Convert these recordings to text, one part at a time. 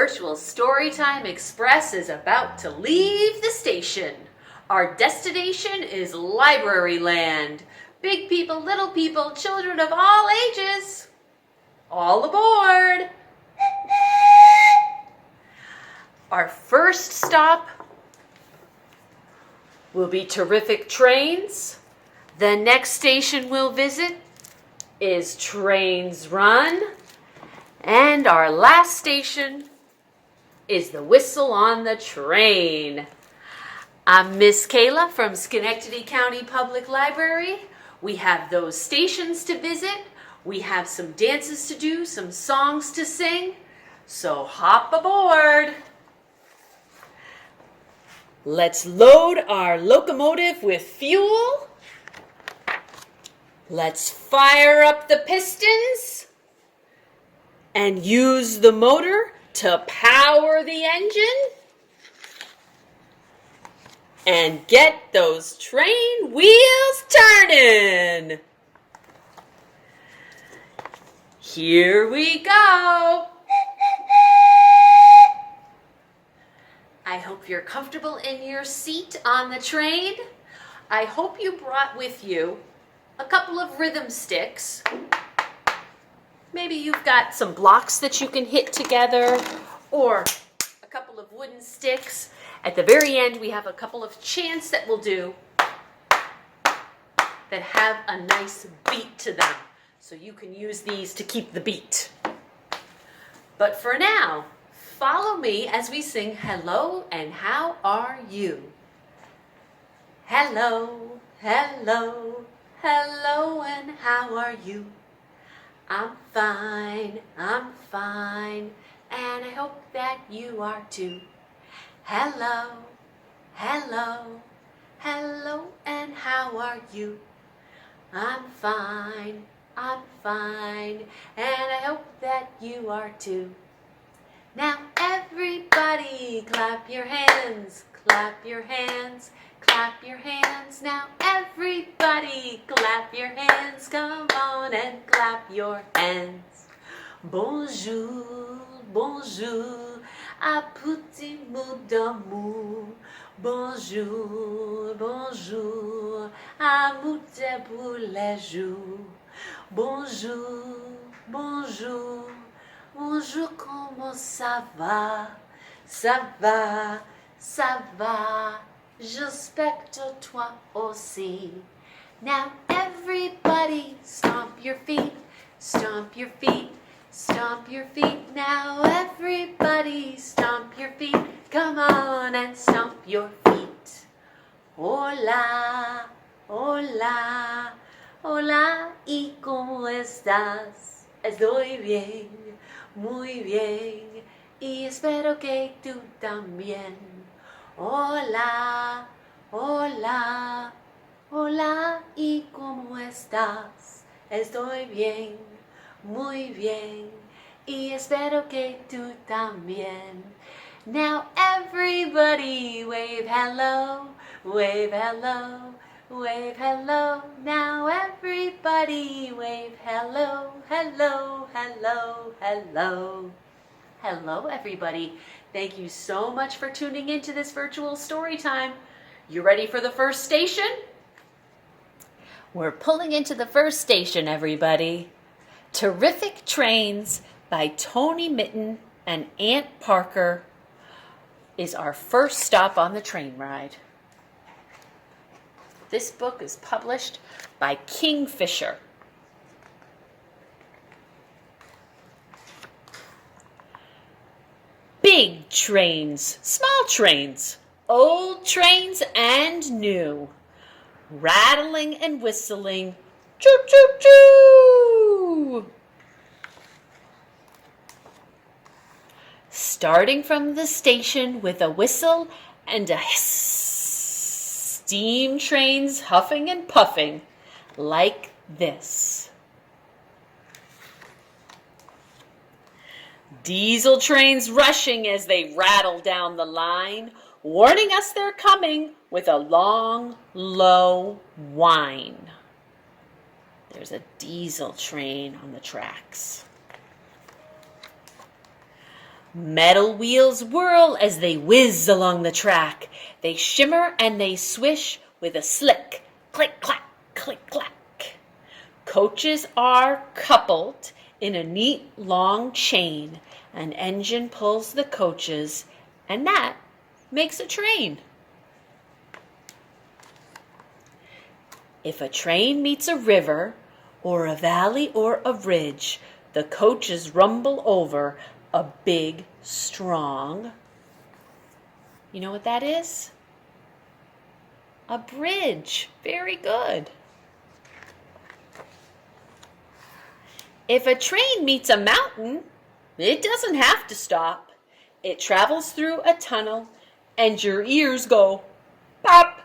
Virtual Storytime Express is about to leave the station. Our destination is Library Land. Big people, little people, children of all ages. All aboard! Our first stop will be Terrific Trains. The next station we'll visit is Trains Run. And our last station is the Whistle on the Train. I'm Miss Kaela from Schenectady County Public Library. We have those stations to visit. We have some dances to do, some songs to sing. So hop aboard. Let's load our locomotive with fuel. Let's fire up the pistons and use the motor to power the engine and get those train wheels turning. Here we go. I hope you're comfortable in your seat on the train. I hope you brought with you a couple of rhythm sticks. Maybe you've got some blocks that you can hit together or a couple of wooden sticks. At the very end, we have a couple of chants that we'll do that have a nice beat to them. So you can use these to keep the beat. But for now, follow me as we sing Hello and How Are You? Hello, hello, hello and how are you? I'm fine, and I hope that you are too. Hello, hello, hello, and how are you? I'm fine, and I hope that you are too. Now everybody clap your hands, clap your hands, clap your hands. Now everybody clap your hands. Come on and clap your hands. Bonjour, bonjour, à petit mot d'amour. Bonjour, bonjour, amour pour les jours. Bonjour, bonjour, bonjour, comment ça va? Ça va, ça va. J'espère que toi aussi. Now everybody stomp your feet, stomp your feet, stomp your feet. Now everybody stomp your feet. Come on and stomp your feet. Hola, hola, hola, ¿y cómo estás? Estoy bien, muy bien, y espero que tú también. Hola, hola, hola, ¿y cómo estás? Estoy bien, muy bien, y espero que tú también. Now everybody wave hello, wave hello, wave hello. Now everybody wave hello, hello, hello, hello. Hello everybody. Thank you so much for tuning into this virtual story time. You ready for the first station? We're pulling into the first station, everybody. Terrific Trains by Tony Mitten and Aunt Parker is our first stop on the train ride. This book is published by Kingfisher. Big trains, small trains, old trains and new, rattling and whistling, choo choo choo. Starting from the station with a whistle and a hiss, steam trains huffing and puffing like this. Diesel trains rushing as they rattle down the line, warning us they're coming with a long, low whine. There's a diesel train on the tracks. Metal wheels whirl as they whiz along the track. They shimmer and they swish with a slick click-clack, click-clack. Coaches are coupled in a neat long chain. An engine pulls the coaches, and that makes a train. If a train meets a river, or a valley or a ridge, the coaches rumble over a big, strong, you know what that is? A bridge. Very good. If a train meets a mountain, it doesn't have to stop. It travels through a tunnel, and your ears go pop.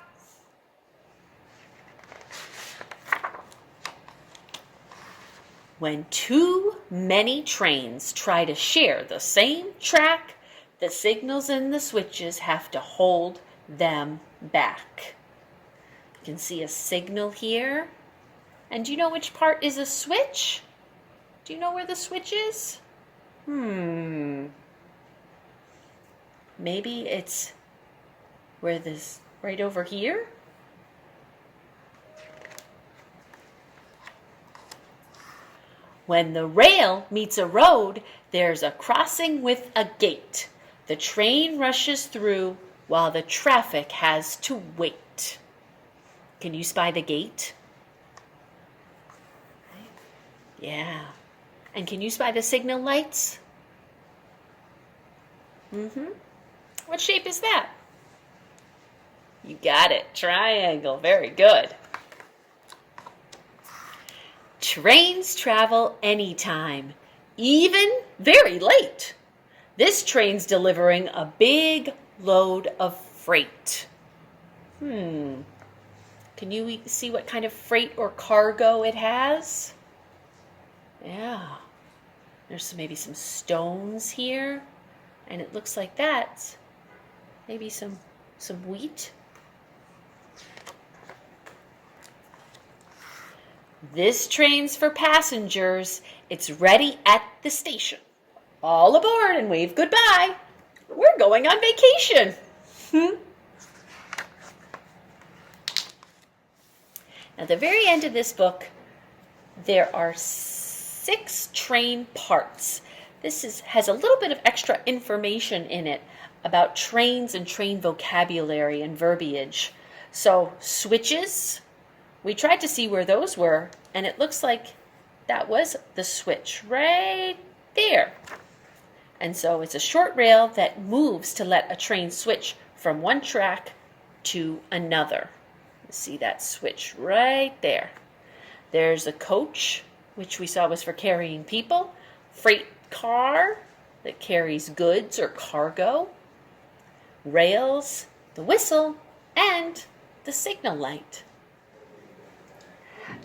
When too many trains try to share the same track, the signals and the switches have to hold them back. You can see a signal here. And do you know which part is a switch? Do you know where the switch is? Maybe it's where this, right over here? When the rail meets a road, there's a crossing with a gate. The train rushes through while the traffic has to wait. Can you spy the gate? Yeah. And can you spy the signal lights? What shape is that? You got it. Triangle. Very good. Trains travel anytime, even very late. This train's delivering a big load of freight. Can you see what kind of freight or cargo it has? Yeah. There's maybe some stones here, and it looks like that's maybe some wheat. This train's for passengers. It's ready at the station. All aboard and wave goodbye. We're going on vacation. At the very end of this book, there are 6 train parts. This has a little bit of extra information in it about trains and train vocabulary and verbiage. So, switches. We tried to see where those were, and it looks like that was the switch right there. And so it's a short rail that moves to let a train switch from one track to another. See that switch right there. There's a coach, which we saw was for carrying people. Freight car that carries goods or cargo. Rails, the whistle, and the signal light.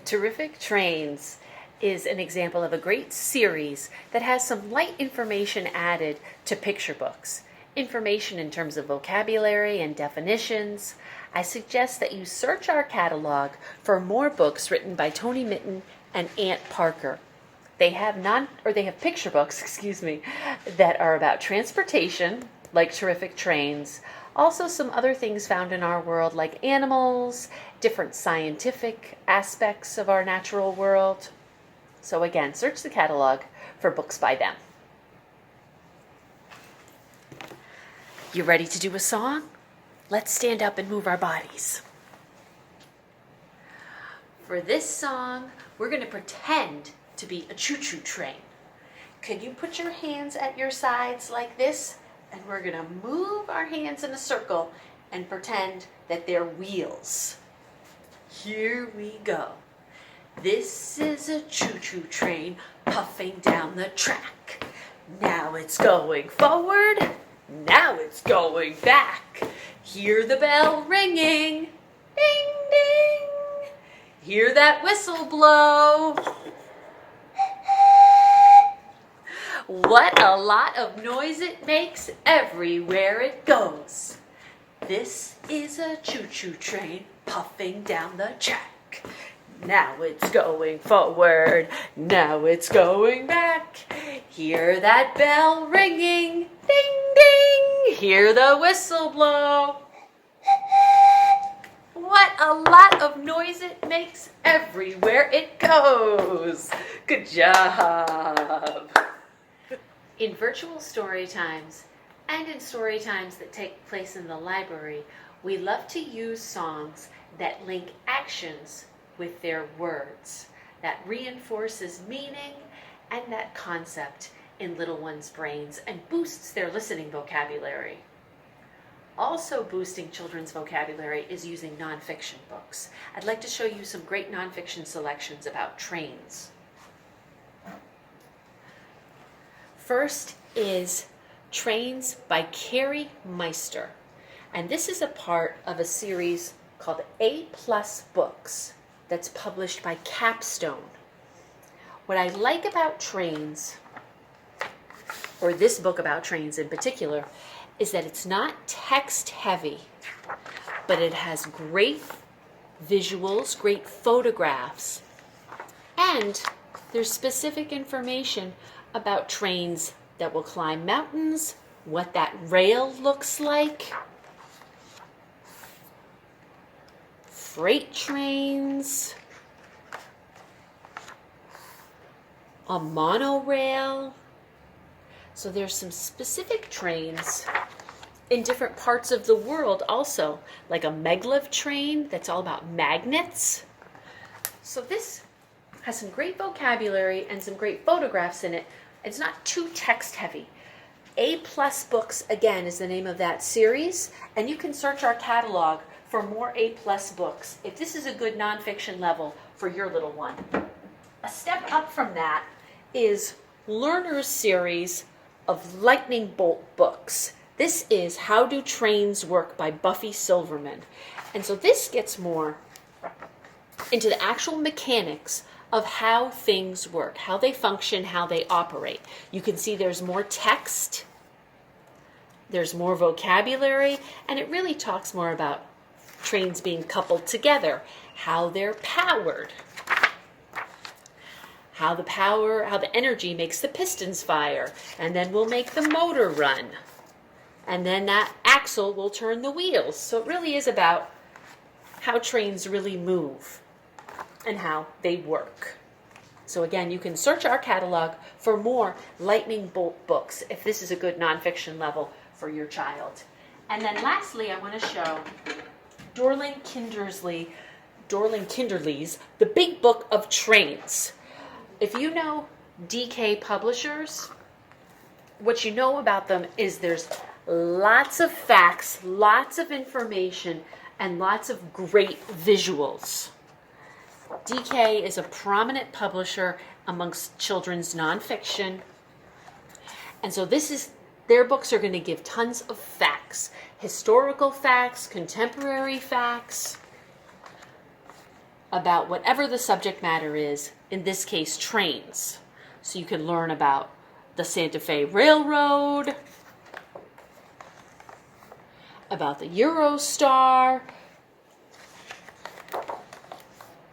Terrific Trains is an example of a great series that has some light information added to picture books. Information in terms of vocabulary and definitions. I suggest that you search our catalog for more books written by Tony Mitten and Aunt Parker. They have picture books, that are about transportation, like Terrific Trains. Also some other things found in our world like animals, different scientific aspects of our natural world. So again, search the catalog for books by them. You ready to do a song? Let's stand up and move our bodies. For this song, we're going to pretend to be a choo-choo train. Can you put your hands at your sides like this? And we're going to move our hands in a circle and pretend that they're wheels. Here we go. This is a choo-choo train puffing down the track. Now it's going forward. Now it's going back. Hear the bell ringing. Ding, ding. Hear that whistle blow. What a lot of noise it makes everywhere it goes. This is a choo-choo train puffing down the track. Now it's going forward. Now it's going back. Hear that bell ringing. hear the whistle blow. What a lot of noise it makes everywhere it goes. Good job. In virtual story times and in story times that take place in the library, we love to use songs that link actions with their words. That reinforces meaning and that concept in little ones' brains and boosts their listening vocabulary. Also boosting children's vocabulary is using nonfiction books. I'd like to show you some great nonfiction selections about trains. First is Trains by Carrie Meister. And this is a part of a series called A+ Books that's published by Capstone. What I like about trains, or this book about trains in particular, is that it's not text heavy, but it has great visuals, great photographs, and there's specific information about trains that will climb mountains, what that rail looks like, freight trains, a monorail. So there's some specific trains in different parts of the world also, like a maglev train that's all about magnets. So this has some great vocabulary and some great photographs in it. It's not too text heavy. A+ Books, again, is the name of that series, and you can search our catalog for more A+ books if this is a good nonfiction level for your little one. A step up from that is Lerner's series of lightning bolt books. This is How Do Trains Work by Buffy Silverman. And so this gets more into the actual mechanics of how things work, how they function, how they operate. You can see there's more text, there's more vocabulary, and it really talks more about trains being coupled together, how they're powered, how the energy makes the pistons fire, and then will make the motor run. And then that axle will turn the wheels. So it really is about how trains really move and how they work. So again, you can search our catalog for more lightning bolt books if this is a good nonfiction level for your child. And then lastly, I want to show Dorling Kinderley's The Big Book of Trains. If you know DK Publishers, what you know about them is there's lots of facts, lots of information, and lots of great visuals. DK is a prominent publisher amongst children's nonfiction. And so their books are going to give tons of facts, historical facts, contemporary facts, about whatever the subject matter is, in this case, trains. So you can learn about the Santa Fe Railroad, about the Eurostar.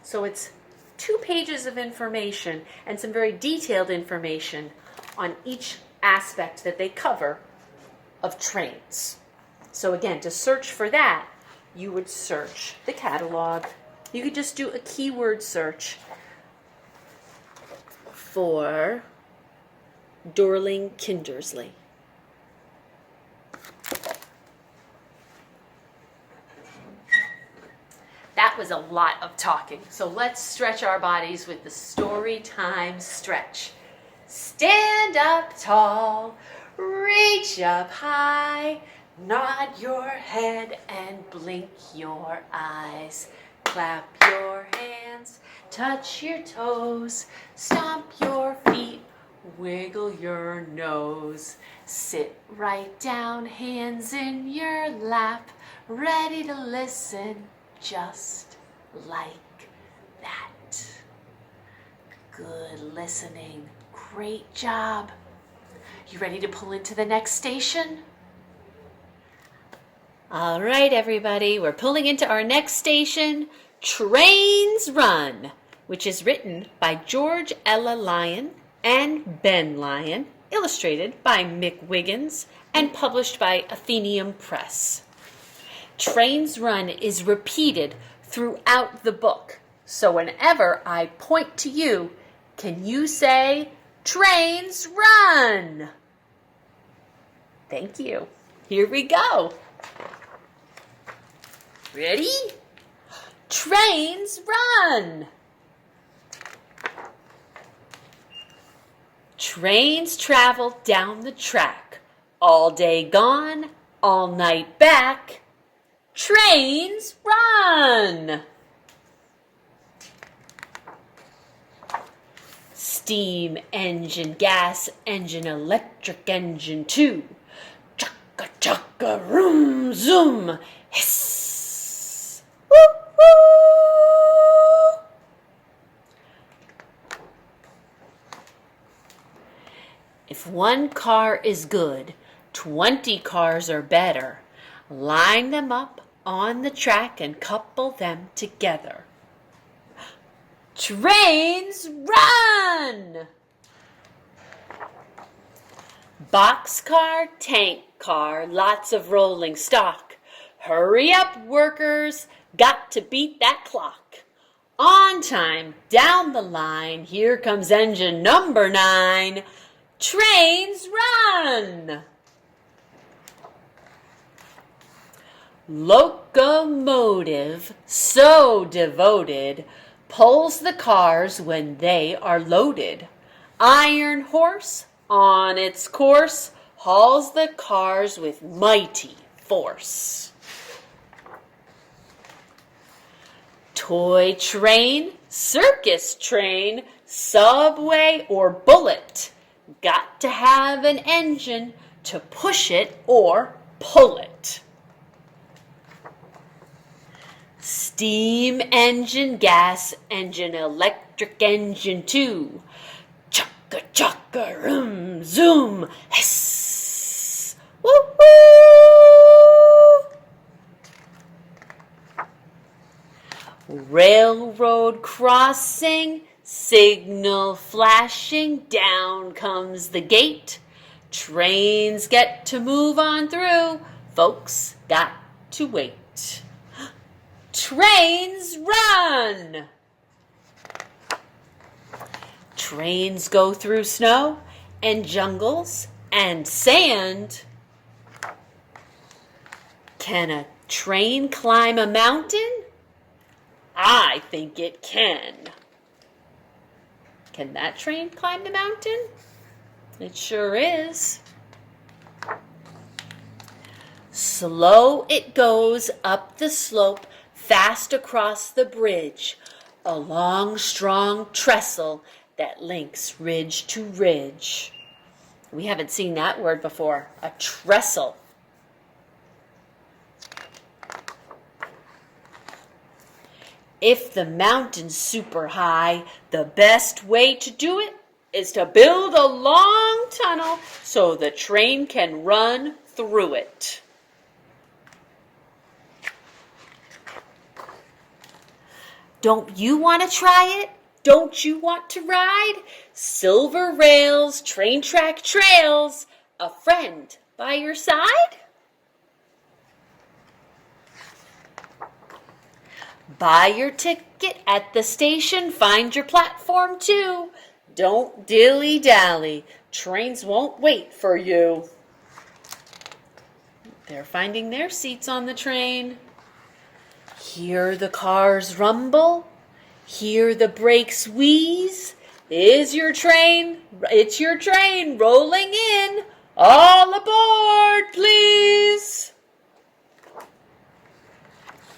So it's 2 pages of information and some very detailed information on each aspect that they cover of trains. So again, to search for that, you would search the catalog. You could just do a keyword search for Dorling Kindersley. That was a lot of talking. So let's stretch our bodies with the story time stretch. Stand up tall, reach up high, nod your head and blink your eyes. Clap your hands, touch your toes, stomp your feet, wiggle your nose. Sit right down, hands in your lap, ready to listen just like that. Good listening. Great job. You ready to pull into the next station? All right, everybody, we're pulling into our next station, Trains Run, which is written by George Ella Lyon and Ben Lyon, illustrated by Mick Wiggins, and published by Athenaeum Press. Trains Run is repeated throughout the book, so whenever I point to you, can you say, Trains Run? Thank you. Here we go. Ready? Trains run! Trains travel down the track, all day gone, all night back. Trains run! Steam engine, gas engine, electric engine too. Chugga chugga, room zoom, hiss. Woo woo! If one car is good, 20 cars are better. Line them up on the track and couple them together. Trains run! Boxcar, tank car, lots of rolling stock. Hurry up, workers, got to beat that clock. On time, down the line, here comes engine number 9. Trains run! Locomotive, so devoted, pulls the cars when they are loaded. Iron horse, on its course, hauls the cars with mighty force. Toy train, circus train, subway or bullet, got to have an engine to push it or pull it. Steam engine, gas engine, electric engine too. Chugga chugga, room zoom, hiss. Woo woo! Railroad crossing, signal flashing, down comes the gate. Trains get to move on through, folks got to wait. Trains run! Trains go through snow and jungles and sand. Can a train climb a mountain? I think it can. Can that train climb the mountain? It sure is. Slow it goes up the slope, fast across the bridge, a long, strong trestle that links ridge to ridge. We haven't seen that word before, a trestle. If the mountain's super high, the best way to do it is to build a long tunnel so the train can run through it. Don't you want to try it? Don't you want to ride? Silver rails, train track trails, a friend by your side? Buy your ticket at the station, find your platform too. Don't dilly-dally, trains won't wait for you. They're finding their seats on the train. Hear the cars rumble, hear the brakes wheeze. It's your train rolling in. All aboard, please.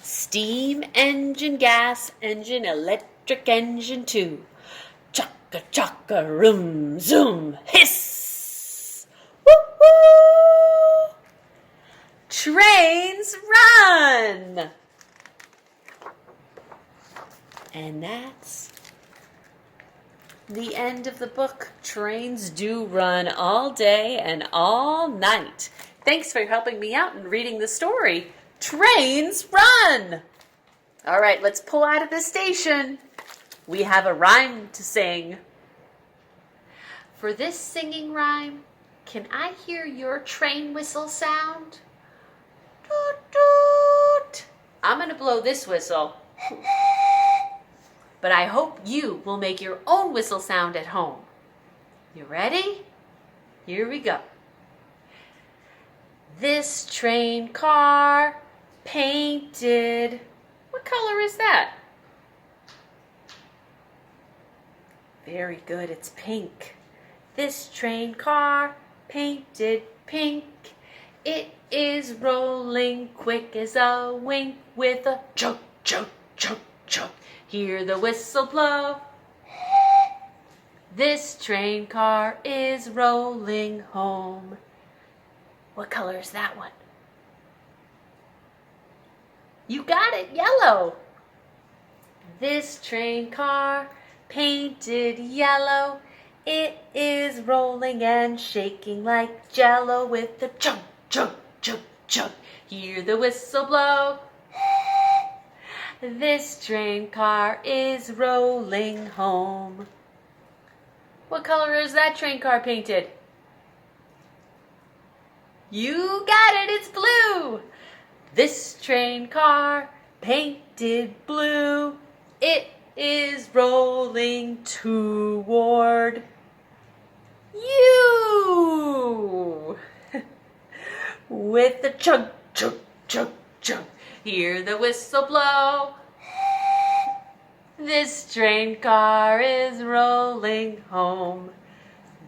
Steam engine, gas engine, electric engine too. Chugga chugga, room zoom, hiss. Woo woo! Trains run! And that's the end of the book. Trains do run all day and all night. Thanks for helping me out in reading the story. Trains run! All right, let's pull out of the station. We have a rhyme to sing. For this singing rhyme, can I hear your train whistle sound? Toot toot! I'm going to blow this whistle. But I hope you will make your own whistle sound at home. You ready? Here we go. This train car painted. What color is that? Very good, it's pink. This train car painted pink. It is rolling quick as a wink with a chug, chug, chug, chug. Hear the whistle blow. This train car is rolling home. What color is that one? You got it, yellow. This train car painted yellow. It is rolling and shaking like jello with the chug, chug, chug, chug. Hear the whistle blow. This train car is rolling home. What color is that train car painted? You got it, it's blue. This train car painted blue. It is rolling toward you. With the chug, chug, chug, chug. Hear the whistle blow. This train car is rolling home.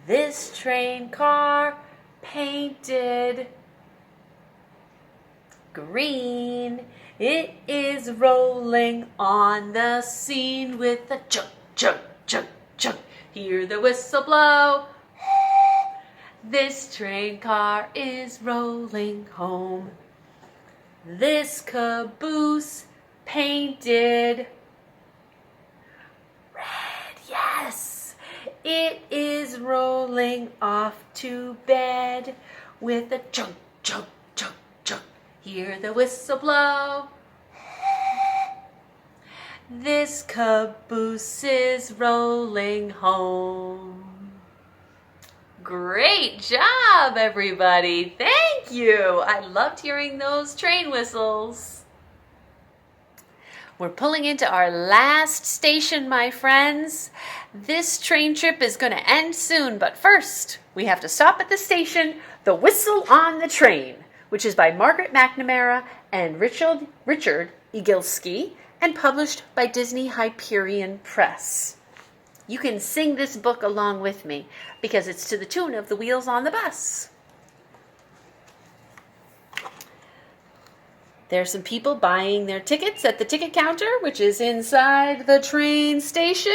This train car painted green. It is rolling on the scene with a chug, chug, chug, chug. Hear the whistle blow. This train car is rolling home. This caboose painted red, yes. It is rolling off to bed with a chug, chug, chug, chug. Hear the whistle blow. This caboose is rolling home. Great job, everybody. Thank you. I loved hearing those train whistles. We're pulling into our last station, my friends. This train trip is going to end soon, but first, we have to stop at the station, The Whistle on the Train, which is by Margaret McNamara and Richard Igilsky and published by Disney Hyperion Press. You can sing this book along with me because it's to the tune of The Wheels on the Bus. There's some people buying their tickets at the ticket counter, which is inside the train station.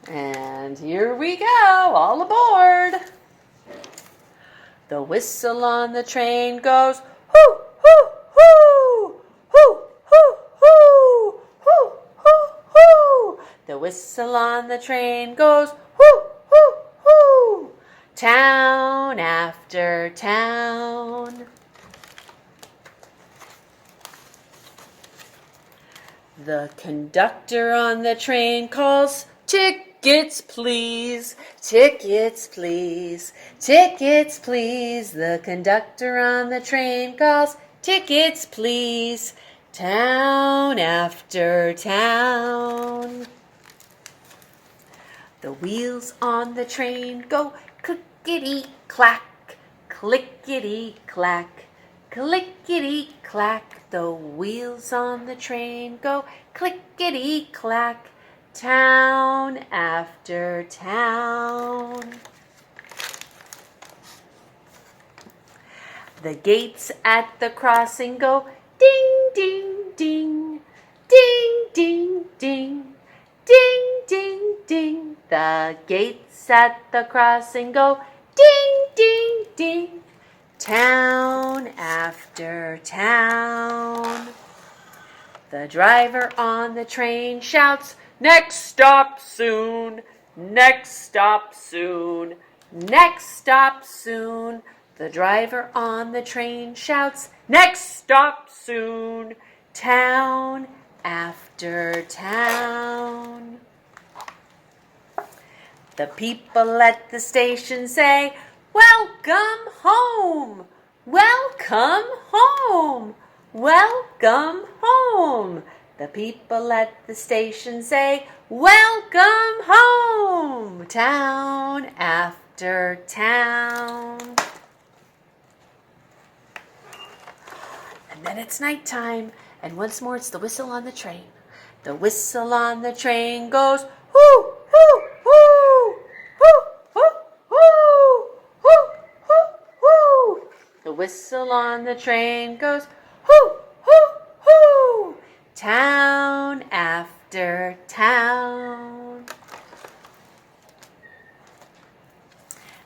And here we go, all aboard. The whistle on the train goes, hoo, hoo, hoo, hoo, hoo, hoo, hoo, hoo, hoo. The whistle on the train goes, hoo, hoo, hoo. Town after town. The conductor on the train calls, tickets please, tickets please, tickets please. The conductor on the train calls, tickets please, town after town. The wheels on the train go clickety-clack, clickety-clack, clickety-clack. The wheels on the train go clickety-clack, town after town. The gates at the crossing go ding, ding, ding, ding, ding, ding, ding, ding, ding. The gates at the crossing go ding, ding, ding, town after town. The driver on the train shouts, next stop soon, next stop soon, next stop soon. The driver on the train shouts, next stop soon, town after town. The people at the station say, "Welcome home! Welcome home! Welcome home!" The people at the station say, "Welcome home!" Town after town. And then it's nighttime, and once more it's the whistle on the train. The whistle on the train goes, "Hoo, hoo, hoo, hoo, hoo, hoo, hoo, hoo, hoo." The whistle on the train goes, "Hoo, hoo, hoo." Town after town.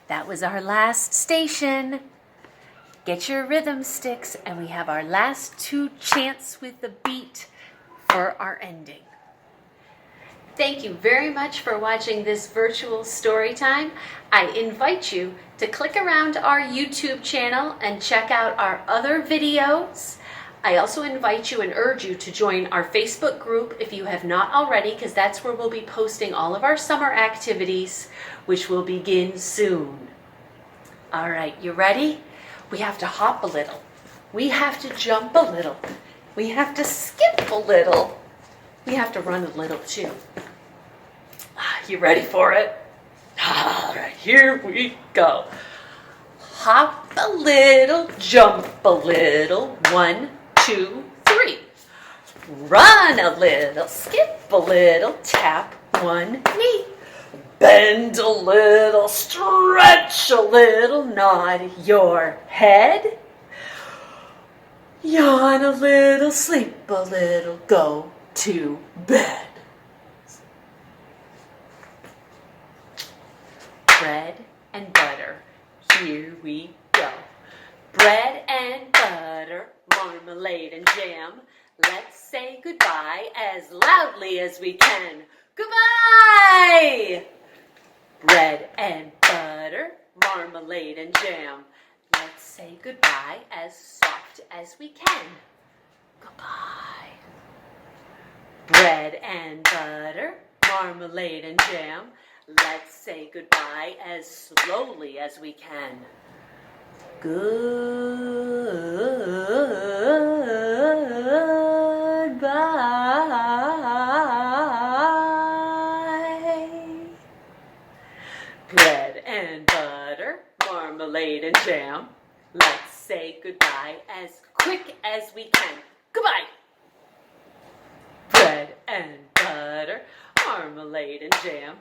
That was our last station. Get your rhythm sticks, and we have our last two chants with the beat for our ending. Thank you very much for watching this virtual story time. I invite you to click around our YouTube channel and check out our other videos. I also invite you and urge you to join our Facebook group if you have not already, because that's where we'll be posting all of our summer activities, which will begin soon. All right, you ready? We have to hop a little. We have to jump a little. We have to skip a little. We have to run a little too. You ready for it? All right, here we go. Hop a little, jump a little. 1, 2, 3. Run a little, skip a little, tap one knee. Bend a little, stretch a little, nod your head. Yawn a little, sleep a little, go to bed. Bread and butter, here we go. Bread and butter, marmalade and jam. Let's say goodbye as loudly as we can. Goodbye! Bread and butter, marmalade and jam. Let's say goodbye as soft as we can. Goodbye. Bread and butter, marmalade and jam. Let's say goodbye as slowly as we can. Goodbye. Bread and butter, marmalade and jam. Let's say goodbye as quick as we can. Goodbye. Bread and butter, marmalade and jam.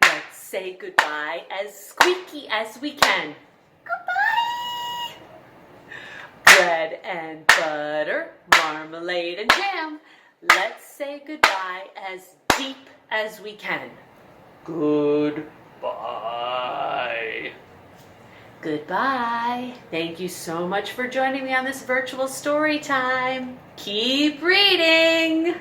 Let's say goodbye as squeaky as we can. Goodbye. Bread and butter, marmalade and jam. Let's say goodbye as deep as we can. Goodbye. Goodbye. Thank you so much for joining me on this virtual story time. Keep reading.